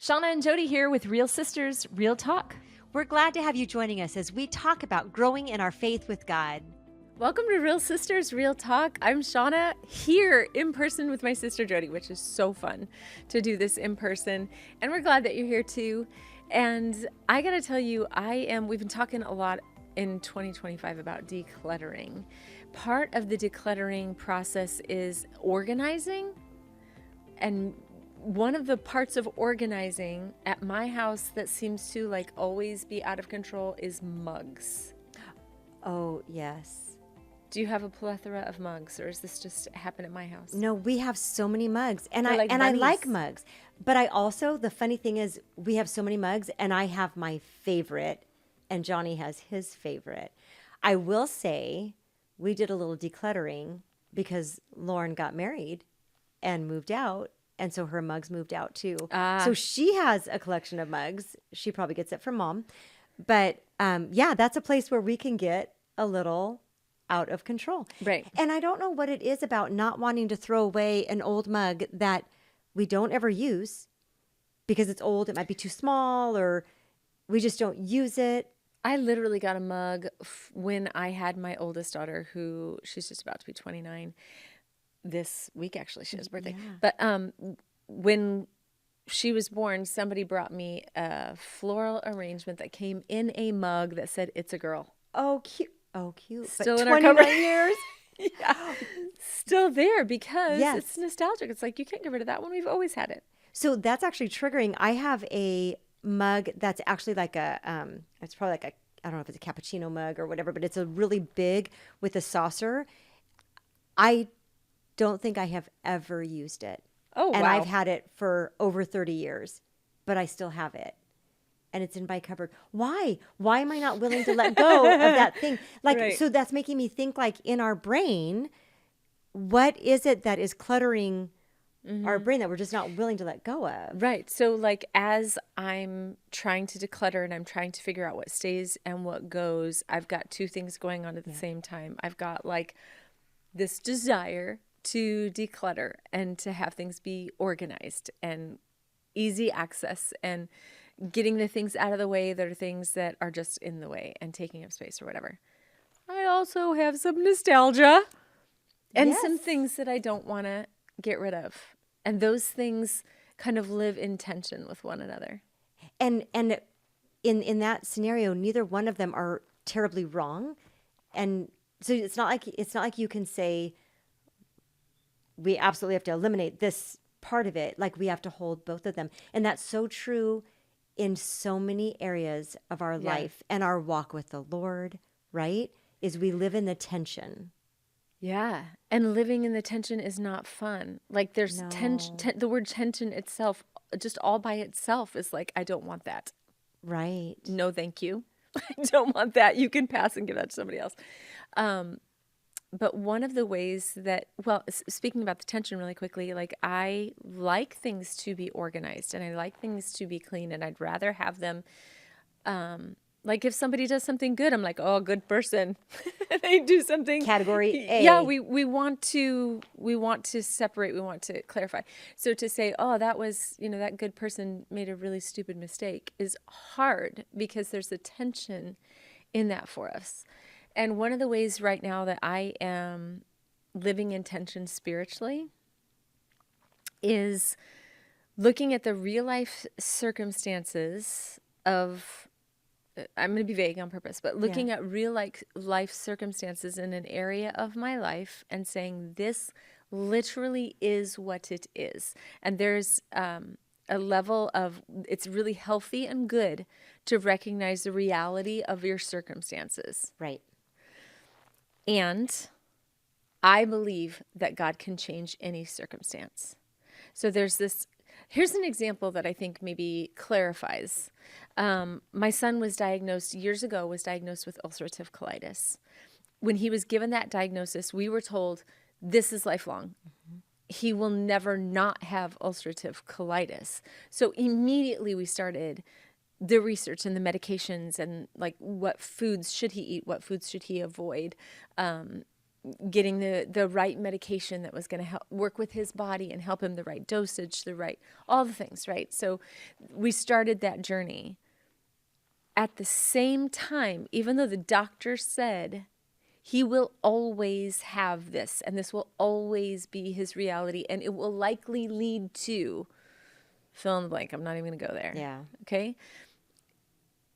Shawna and Jody here with Real Sisters, Real Talk. We're glad to have you joining us as we talk about growing in our faith with God. Welcome to Real Sisters, Real Talk. I'm Shawna here in person with my sister Jody, which is so fun to do this in person. And we're glad that you're here too. And I got to tell you, we've been talking a lot in 2025 about decluttering. Part of the decluttering process is organizing. And one of the parts of organizing at my house that seems to like always be out of control is mugs. Oh, yes. Do you have a plethora of mugs, or is this just happen at my house? No, we have so many mugs, and They're like I bunnies. like mugs. But I also, the funny thing is, we have so many mugs, and I have my favorite, and Johnny has his favorite. I will say, we did a little decluttering because Lauren got married and moved out, and so her mugs moved out too. So she has a collection of mugs. She probably gets it from mom, but yeah, that's a place where we can get a little out of control. Right. And I don't know what it is about not wanting to throw away an old mug that we don't ever use because it's old. It might be too small, or we just don't use it. I literally got a mug when I had my oldest daughter, who she's just about to be 29 this week. Actually, she has a birthday. Yeah. But when she was born, somebody brought me a floral arrangement that came in a mug that said, "It's a girl." Oh, cute. Oh, cute. Still But in our 29 cupboard. years. Yeah. Still there because Yes. it's nostalgic. It's like, you can't get rid of that one. We've always had it. So that's actually triggering. I have a mug that's actually like it's probably like I don't know if it's a cappuccino mug or whatever, but it's a really big with a saucer. I don't think I have ever used it. Oh, And wow. I've had it for over 30 years, but I still have it. And it's in my cupboard. Why? Why am I not willing to let go of that thing? Like, Right. so that's making me think, like, in our brain, what is it that is cluttering our brain that we're just not willing to let go of? Right. So, like, as I'm trying to declutter and I'm trying to figure out what stays and what goes, I've got two things going on at the same time. I've got like this desire to declutter and to have things be organized and easy access and getting the things out of the way that are things that are just in the way and taking up space or whatever. I also have some nostalgia and some Yes. things that I don't want to get rid of. And those things kind of live in tension with one another. And in that scenario, neither one of them are terribly wrong. And so it's not like you can say we absolutely have to eliminate this part of it. Like, we have to hold both of them. And that's so true in so many areas of our life and our walk with the Lord, right? Is we live in the tension. Yeah. And living in the tension is not fun. Like, there's tension, No. the word tension itself, just all by itself, is like, I don't want that. Right. No, thank you. I don't want that. You can pass and give that to somebody else. But one of the ways that, well, speaking about the tension really quickly, like, I like things to be organized and I like things to be clean, and I'd rather have them, like, if somebody does something good, I'm like, oh, good person. They do something. Category A. Yeah, we want to separate, we want to clarify. So to say, oh, that was, that good person made a really stupid mistake is hard because there's a tension in that for us. And one of the ways right now that I am living in tension spiritually is looking at the real life circumstances of, I'm going to be vague on purpose, but looking at real life circumstances in an area of my life and saying, this literally is what it is. And there's a level of, it's really healthy and good to recognize the reality of your circumstances. Right. And I believe that God can change any circumstance. So there's this, here's an example that I think maybe clarifies. My son was diagnosed years ago with ulcerative colitis. When he was given that diagnosis, we were told, this is lifelong. He will never not have ulcerative colitis. So immediately we started the research and the medications and like what foods should he eat, what foods should he avoid. getting the right medication that was going to help work with his body and help him the right dosage, all the things, right? So we started that journey. At the same time, even though the doctor said he will always have this and this will always be his reality and it will likely lead to fill in the blank. I'm not even going to go there. Yeah. Okay.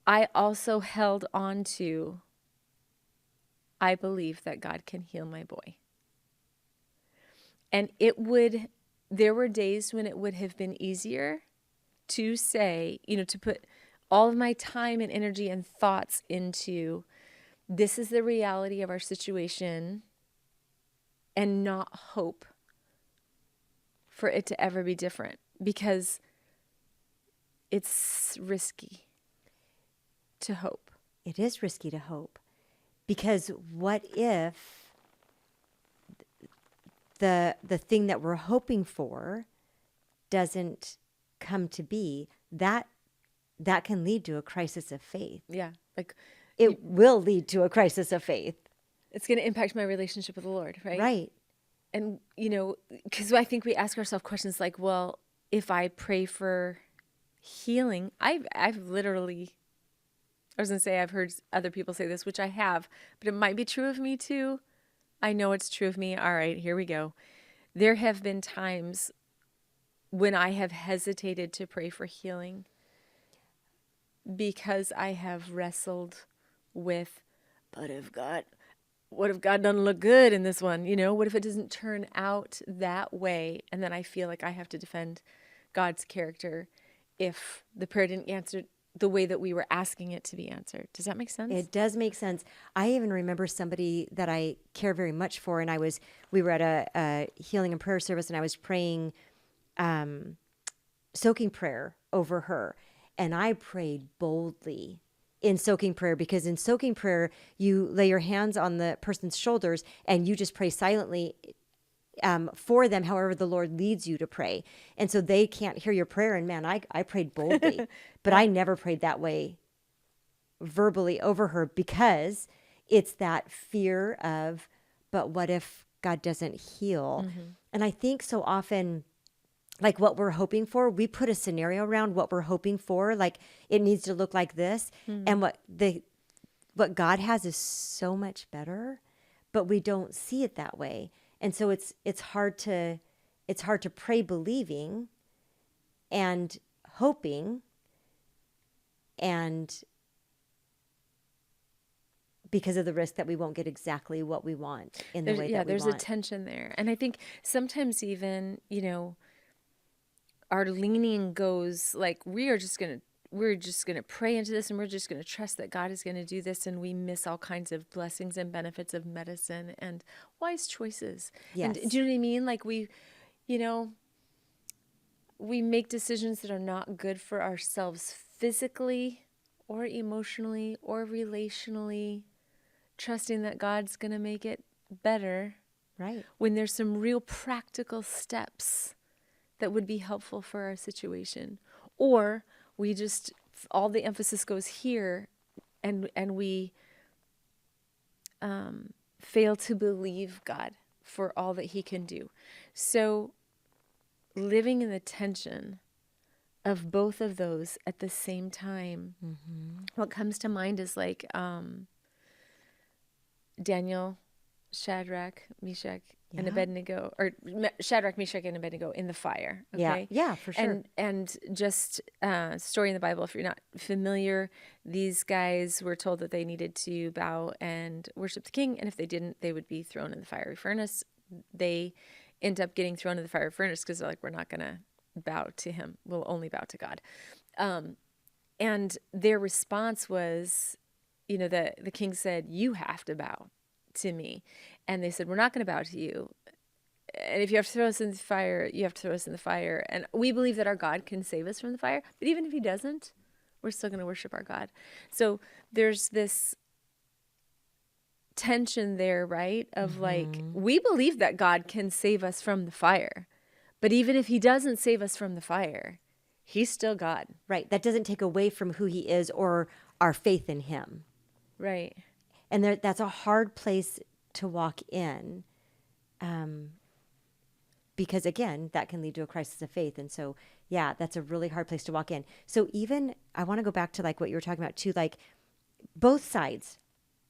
I also held on to, I believe that God can heal my boy. And there were days when it would have been easier to say, to put all of my time and energy and thoughts into this is the reality of our situation and not hope for it to ever be different because it's risky to hope. It is risky to hope because what if the thing that we're hoping for doesn't come to be? That can lead to a crisis of faith. Yeah. It will lead to a crisis of faith. It's going to impact my relationship with the Lord, right? Right. And, because I think we ask ourselves questions like, well, if I pray for healing, I've literally, I was going to say I've heard other people say this, which I have, but it might be true of me too. I know it's true of me. All right, here we go. There have been times when I have hesitated to pray for healing because I have wrestled with, what if God doesn't look good in this one? What if it doesn't turn out that way? And then I feel like I have to defend God's character if the prayer didn't answer the way that we were asking it to be answered. Does that make sense? It does make sense. I even remember somebody that I care very much for, and we were at a healing and prayer service, and I was praying soaking prayer over her, and I prayed boldly in soaking prayer, because in soaking prayer, you lay your hands on the person's shoulders and you just pray silently for them, however the Lord leads you to pray. And so they can't hear your prayer. And man, I prayed boldly, but I never prayed that way verbally over her, because it's that fear of, but what if God doesn't heal? Mm-hmm. And I think so often, like what we're hoping for, we put a scenario around what we're hoping for. Like it needs to look like this. Mm-hmm. And what God has is so much better, but we don't see it that way. And so it's hard to pray believing and hoping, and because of the risk that we won't get exactly what we want in the way that we want. There's a tension there. And I think sometimes even, our leaning goes like, we're just going to pray into this, and we're just going to trust that God is going to do this. And we miss all kinds of blessings and benefits of medicine and wise choices. Yes. And do you know what I mean? Like we make decisions that are not good for ourselves physically or emotionally or relationally, trusting that God's going to make it better. Right. When there's some real practical steps that would be helpful for our situation. Or we just, all the emphasis goes here, and we fail to believe God for all that he can do. So living in the tension of both of those at the same time, mm-hmm. What comes to mind is like Daniel, Shadrach, Meshach, and Abednego, or Shadrach, Meshach, and Abednego in the fire. Okay? Yeah, for sure. And just story in the Bible, if you're not familiar, these guys were told that they needed to bow and worship the king, and if they didn't, they would be thrown in the fiery furnace. They end up getting thrown in the fiery furnace because they're like, we're not going to bow to him. We'll only bow to God. And their response was, the king said, you have to bow to me. And they said, we're not going to bow to you. And if you have to throw us in the fire, you have to throw us in the fire. And we believe that our God can save us from the fire. But even if he doesn't, we're still going to worship our God. So there's this tension there, right? Of mm-hmm. like, we believe that God can save us from the fire. But even if he doesn't save us from the fire, he's still God. Right. That doesn't take away from who he is or our faith in him. Right. And that's a hard place to walk in, because again, that can lead to a crisis of faith. And so, yeah, that's a really hard place to walk in. So even, I want to go back to like what you were talking about too, like both sides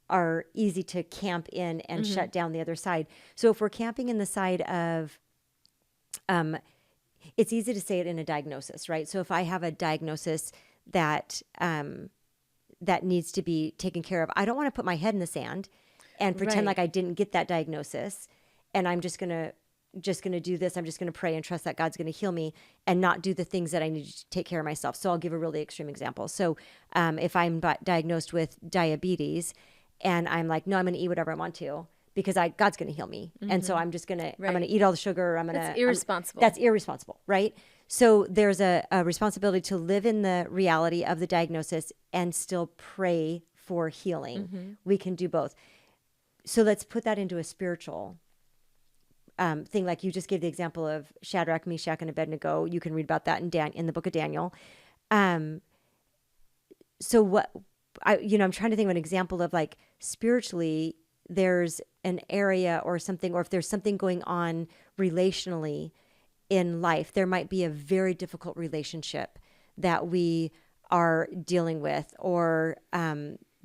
are easy to camp in and shut down the other side. So if we're camping in the side of, it's easy to say it in a diagnosis, right? So if I have a diagnosis that, that needs to be taken care of, I don't want to put my head in the sand and pretend like I didn't get that diagnosis. And I'm just going to do this. I'm just going to pray and trust that God's going to heal me and not do the things that I need to take care of myself. So I'll give a really extreme example. So if I'm diagnosed with diabetes and I'm like, no, I'm going to eat whatever I want to because God's going to heal me. And so I'm just going to, I'm going to eat all the sugar. That's irresponsible. That's irresponsible, right? So there's a responsibility to live in the reality of the diagnosis and still pray for healing. We can do both. So let's put that into a spiritual thing. Like you just gave the example of Shadrach, Meshach, and Abednego. You can read about that in the book of Daniel. So what I'm trying to think of an example of like spiritually, there's an area or something, or if there's something going on relationally in life, there might be a very difficult relationship that we are dealing with, or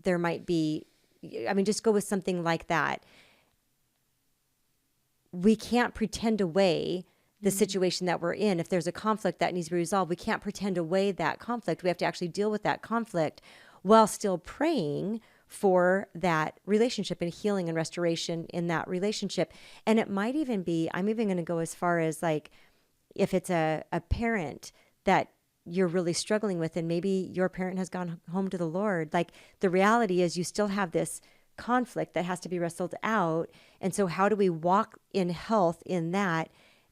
there might be, just go with something like that. We can't pretend away the situation that we're in. If there's a conflict that needs to be resolved, we can't pretend away that conflict. We have to actually deal with that conflict while still praying for that relationship and healing and restoration in that relationship. And it might even be, I'm even going to go as far as like, if it's a parent that you're really struggling with, and maybe your parent has gone home to the Lord, like the reality is you still have this conflict that has to be wrestled out. And so how do we walk in health in that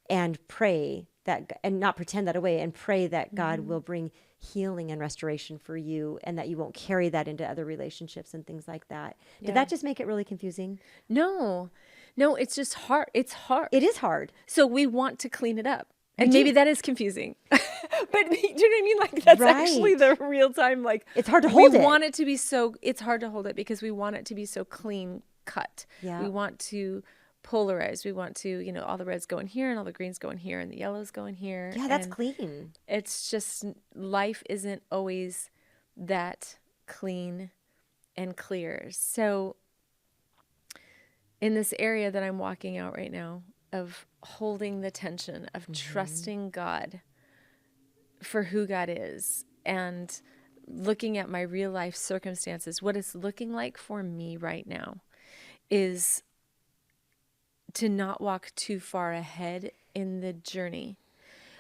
and pray that, and not pretend that away, and pray that God will bring healing and restoration for you, and that you won't carry that into other relationships and things like that. Did that just make it really confusing? No, it's just hard. It's hard. It is hard. So we want to clean it up. And maybe that is confusing. But do you know what I mean? Like that's actually the real time. Like it's hard to hold it. We want it to be so, it's hard to hold it because we want it to be so clean cut. Yeah. We want to polarize. We want to, all the reds go in here and all the greens go in here and the yellows go in here. Yeah, that's clean. It's just, life isn't always that clean and clear. So in this area that I'm walking out right now, of holding the tension, of trusting God for who God is, and looking at my real life circumstances, what it's looking like for me right now is to not walk too far ahead in the journey,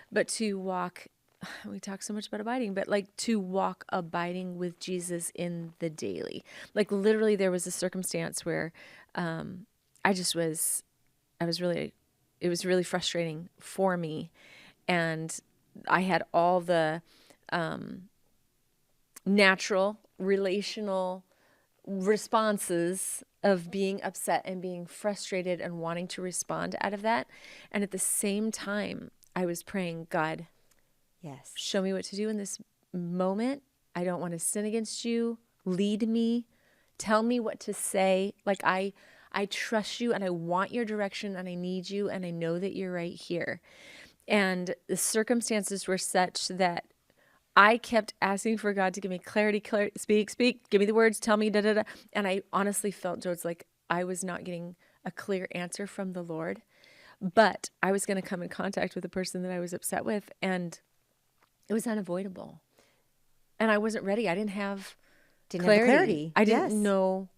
but to walk, we talk so much about abiding, but like to walk abiding with Jesus in the daily. Like literally there was a circumstance where it was really frustrating for me. And I had all the natural relational responses of being upset and being frustrated and wanting to respond out of that. And at the same time, I was praying, God, yes, show me what to do in this moment. I don't want to sin against you. Lead me. Tell me what to say. Like I trust you and I want your direction and I need you and I know that you're right here. And the circumstances were such that I kept asking for God to give me clarity, speak, give me the words, tell me, da. And I honestly felt, Jodes, like I was not getting a clear answer from the Lord, but I was going to come in contact with the person that I was upset with, and it was unavoidable. And I wasn't ready. I didn't have clarity. I didn't know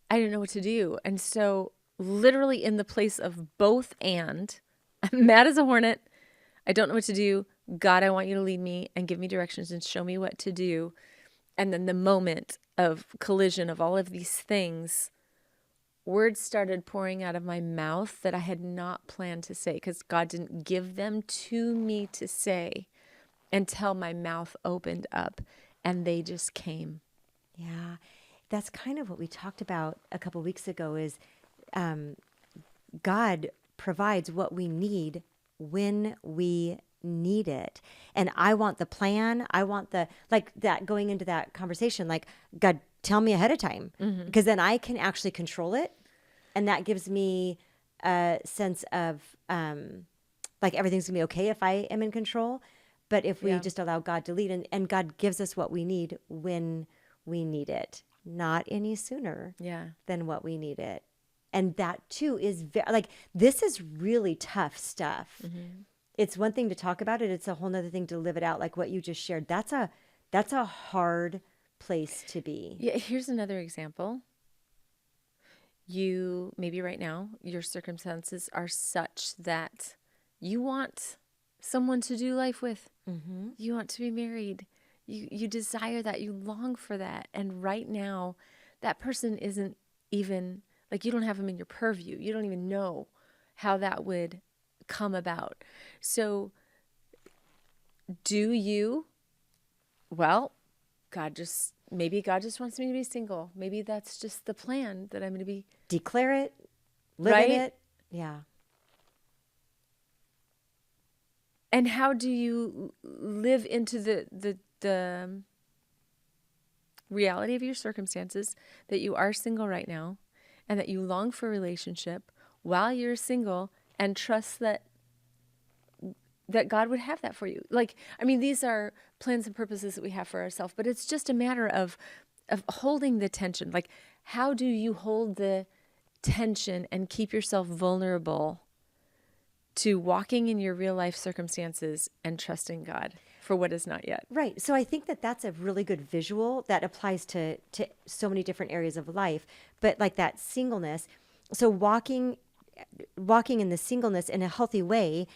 what to do. And so literally in the place of both and, I'm mad as a hornet. I don't know what to do. God, I want you to lead me and give me directions and show me what to do. And then the moment of collision of all of these things, words started pouring out of my mouth that I had not planned to say because God didn't give them to me to say until my mouth opened up and they just came. Yeah. That's kind of what we talked about a couple of weeks ago is God provides what we need when we need it. And I want the plan. I want like that going into that conversation, like God, tell me ahead of time because then I can actually control it. And that gives me a sense of like everything's gonna be okay if I am in control. But if we Yeah. just allow God to lead, and God gives us what we need when we need it, not any sooner Yeah. than what we need it. And that too is like, this is really tough stuff. It's one thing to talk about it. It's a whole nother thing to live it out. Like what you just shared. That's a hard place to be. Yeah. Here's another example. You, maybe right now, your circumstances are such that you want someone to do life with. You want to be married. You desire that. You long for that. And right now, that person isn't even, like, you don't have them in your purview. You don't even know how that would come about. So do you, well, maybe God just wants me to be single. Maybe that's just the plan, that I'm going to be. Declare it, live Right? in it. Yeah. And how do you live into the reality of your circumstances, that you are single right now and that you long for a relationship while you're single, and trust that God would have that for you? Like, I mean, these are plans and purposes that we have for ourselves, but it's just a matter of holding the tension. Like, how do you hold the tension and keep yourself vulnerable to walking in your real life circumstances and trusting God for what is not yet? Right. So I think that that's a really good visual that applies to so many different areas of life. But like that singleness, so walking in the singleness in a healthy way,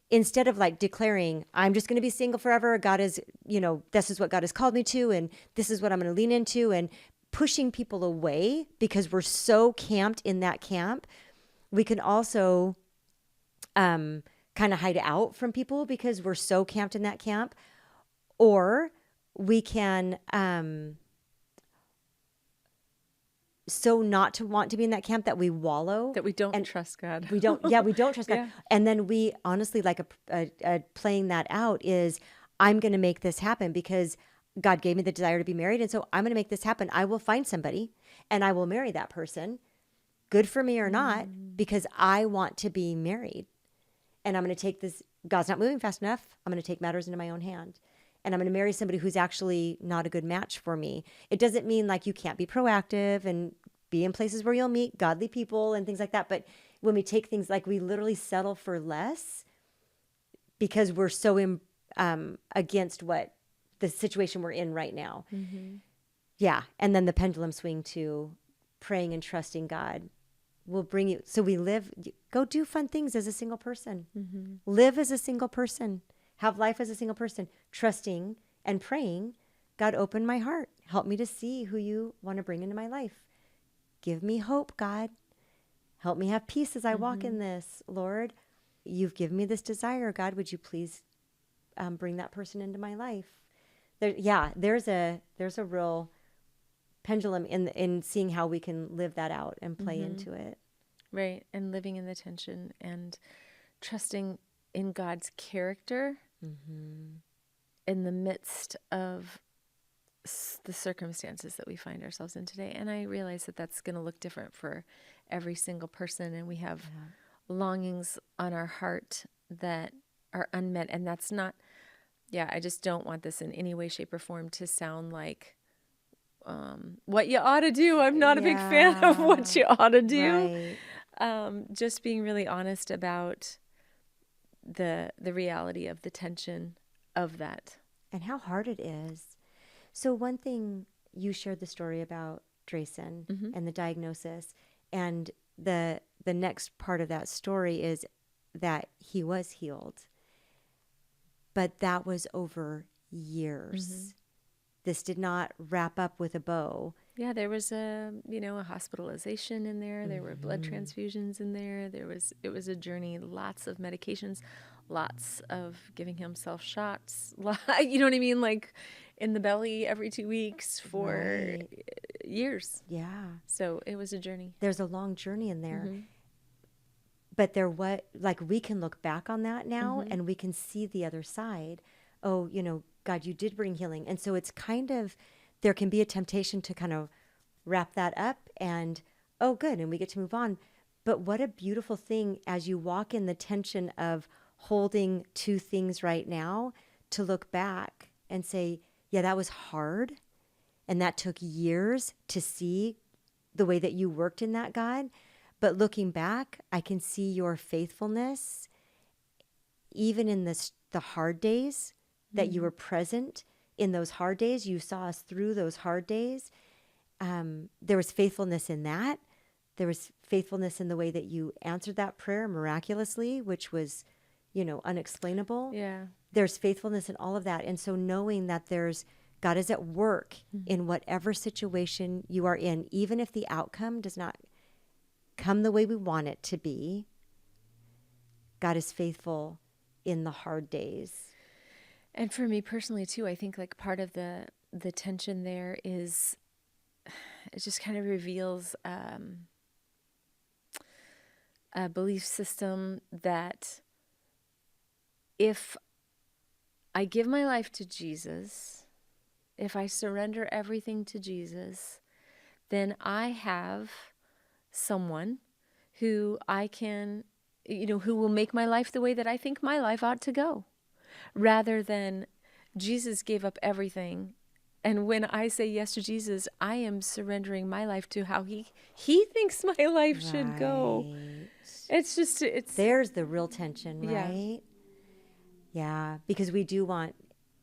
instead of like declaring, I'm just going to be single forever. God is, this is what God has called me to, and this is what I'm going to lean into, and pushing people away because we're so camped in that camp. We can also kind of hide out from people because we're so camped in that camp. Or we can so not to want to be in that camp that we wallow, That we don't trust God. we don't trust God. Yeah. And then we honestly, like a playing that out is, I'm going to make this happen because God gave me the desire to be married, and so I'm going to make this happen. I will find somebody and I will marry that person, good for me or not, because I want to be married. And I'm going to take this, God's not moving fast enough. I'm going to take matters into my own hand. And I'm going to marry somebody who's actually not a good match for me. It doesn't mean like you can't be proactive and be in places where you'll meet godly people and things like that. But when we take things, like, we literally settle for less because we're so against what the situation we're in right now. Yeah. And then the pendulum swing to praying and trusting God will bring you. So go do fun things as a single person. Live as a single person. Have life as a single person. Trusting and praying, God, open my heart. Help me to see who you want to bring into my life. Give me hope, God. Help me have peace as I walk in this, Lord. You've given me this desire, God. Would you please bring that person into my life? There's a real pendulum in seeing how we can live that out and play into it. Right. And living in the tension and trusting in God's character in the midst of the circumstances that we find ourselves in today. And I realize that that's going to look different for every single person. And we have longings on our heart that are unmet. And that's not, I just don't want this in any way, shape, or form to sound like what you ought to do. I'm not a big fan of what you ought to do. Right. Just being really honest about the reality of the tension of that. And how hard it is. So one thing, you shared the story about Drayson and the diagnosis, and the next part of that story is that he was healed. But that was over years. This did not wrap up with a bow. Yeah, there was a hospitalization in there. There were blood transfusions in there. It was a journey, lots of medications, lots of giving himself shots. You know what I mean? Like in the belly every 2 weeks for years. Yeah. So it was a journey. There's a long journey in there. But we can look back on that now and we can see the other side. Oh, God, you did bring healing. And so it's kind of, there can be a temptation to kind of wrap that up and, oh, good, and we get to move on. But what a beautiful thing as you walk in the tension of holding two things right now to look back and say, yeah, that was hard. And that took years to see the way that you worked in that, God. But looking back, I can see your faithfulness, even in the hard days that you were present in those hard days. You saw us through those hard days. There was faithfulness in that. There was faithfulness in the way that you answered that prayer miraculously, which was, unexplainable. Yeah. There's faithfulness in all of that. And so knowing that God is at work in whatever situation you are in, even if the outcome does not come the way we want it to be, God is faithful in the hard days. And for me personally too, I think like part of the tension there is it just kind of reveals a belief system that if I give my life to Jesus, if I surrender everything to Jesus, then I have someone who I can, who will make my life the way that I think my life ought to go, rather than Jesus gave up everything. And when I say yes to Jesus, I am surrendering my life to how he thinks my life should go. It's There's the real tension, Yeah. right? Yeah, because we do want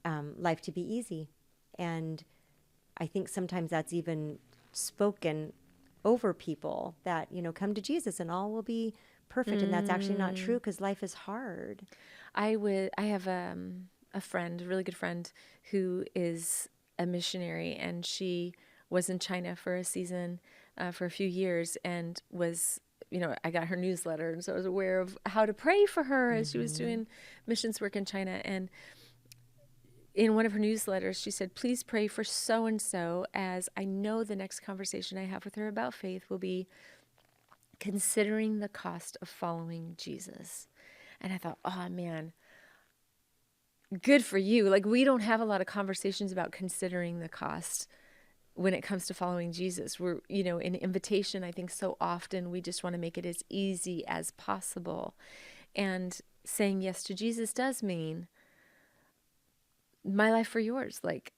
life to be easy. And I think sometimes that's even spoken over people that, come to Jesus and all will be perfect. And that's actually not true because life is hard. I have a friend, a really good friend, who is a missionary, and she was in China for a season, for a few years, and was, I got her newsletter, and so I was aware of how to pray for her as she was doing missions work in China. And in one of her newsletters, she said, please pray for so-and-so, as I know the next conversation I have with her about faith will be considering the cost of following Jesus. And I thought, oh man, good for you. Like, we don't have a lot of conversations about considering the cost when it comes to following Jesus. We're, in invitation, I think so often we just want to make it as easy as possible. And saying yes to Jesus does mean my life for yours. Like,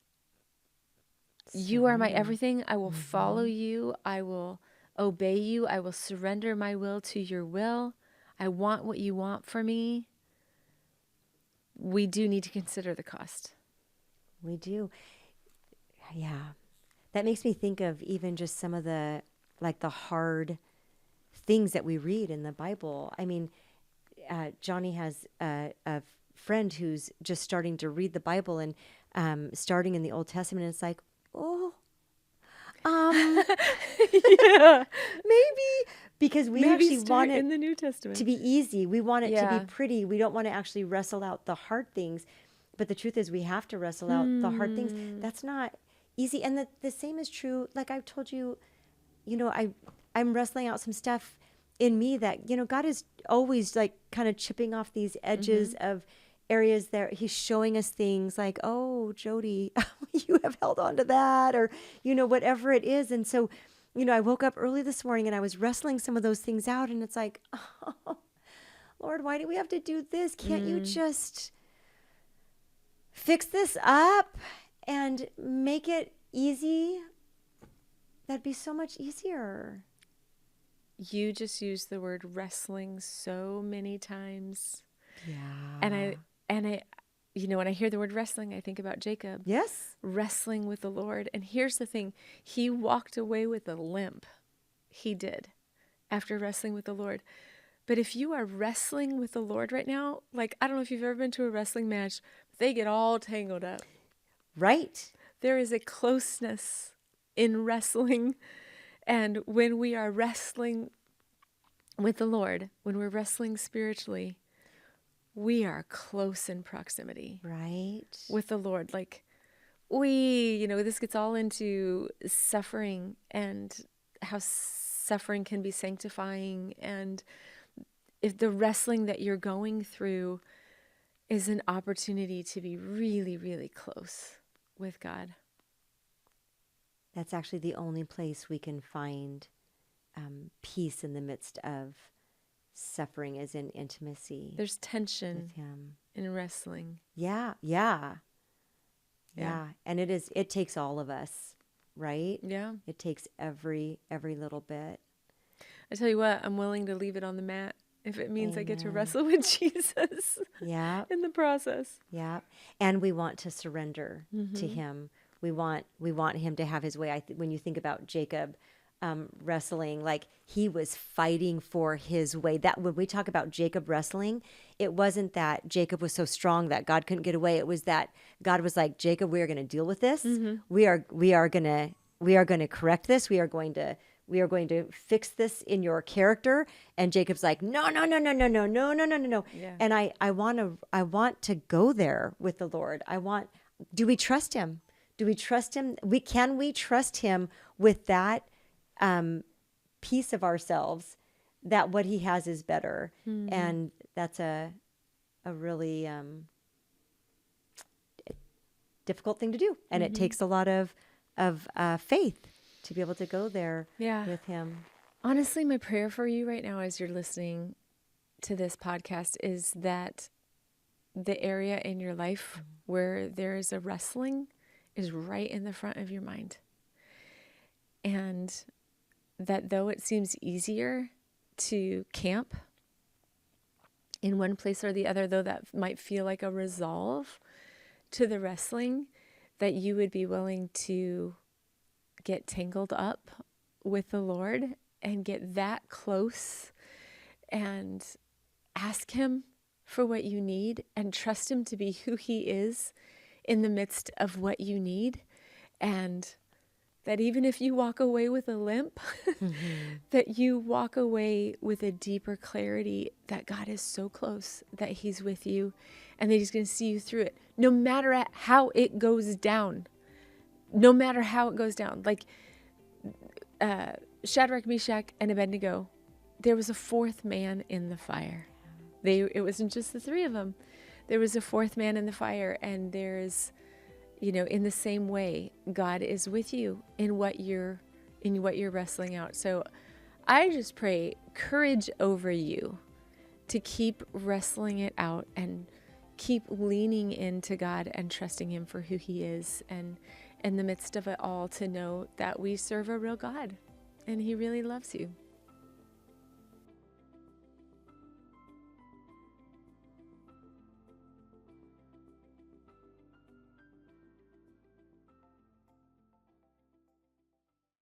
you are my everything. I will follow you. I will obey you. I will surrender my will to your will. I want what you want for me. We do need to consider the cost. We do. Yeah. That makes me think of even just some of the hard things that we read in the Bible. I mean, Johnny has a friend who's just starting to read the Bible and starting in the Old Testament. And it's like, Yeah. maybe because we actually want it in the New Testament to be easy. We want it to be pretty. We don't want to actually wrestle out the hard things. But the truth is we have to wrestle out the hard things. That's not easy. And the same is true. Like I've told you, I'm wrestling out some stuff in me that, God is always like kind of chipping off these edges of areas that he's showing us things like, oh, Jody, you have held on to that, or, whatever it is. And so, I woke up early this morning and I was wrestling some of those things out, and it's like, oh, Lord, why do we have to do this? Can't you just fix this up and make it easy? That'd be so much easier. You just used the word wrestling so many times. Yeah. And I, when I hear the word wrestling, I think about Jacob. Yes. Wrestling with the Lord. And here's the thing. He walked away with a limp. He did, after wrestling with the Lord. But if you are wrestling with the Lord right now, like, I don't know if you've ever been to a wrestling match, they get all tangled up. Right. There is a closeness in wrestling. And when we are wrestling with the Lord, when we're wrestling spiritually, we are close in proximity. Right. With the Lord. Like, this gets all into suffering and how suffering can be sanctifying. And if the wrestling that you're going through is an opportunity to be really, really close with God. That's actually the only place we can find peace in the midst of suffering is in intimacy There's tension with him. in wrestling. Yeah. And it takes all of us, right? Yeah. It takes every little bit. I tell you what, I'm willing to leave it on the mat if it means I get to Amen. wrestle with Jesus Yeah. in the process. Yeah. And we want to surrender to him. We want him to have his way. When you think about Jacob wrestling, like he was fighting for his way. That when we talk about Jacob wrestling, it wasn't that Jacob was so strong that God couldn't get away. It was that God was like, Jacob, we are going to deal with this. We are going to correct this. We are going to fix this in your character. And Jacob's like, no. Yeah. And I want to go there with the Lord. Do we trust him? Do we trust him? Can we trust him with that piece of ourselves, that what he has is better? And that's a really difficult thing to do. And it takes a lot of faith to be able to go there with him. Honestly, my prayer for you right now as you're listening to this podcast is that the area in your life where there is a wrestling is right in the front of your mind. And that though it seems easier to camp in one place or the other, though that might feel like a resolve to the wrestling, that you would be willing to get tangled up with the Lord and get that close and ask him for what you need and trust him to be who he is in the midst of what you need. And that even if you walk away with a limp, that you walk away with a deeper clarity that God is so close, that he's with you, and that he's going to see you through it, no matter how it goes down. No matter how it goes down. Like Shadrach, Meshach, and Abednego, there was a fourth man in the fire. It wasn't just the three of them. There was a fourth man in the fire, and there's, in the same way, God is with you in what you're wrestling out. So I just pray courage over you to keep wrestling it out and keep leaning into God and trusting him for who he is. And in the midst of it all, to know that we serve a real God and he really loves you.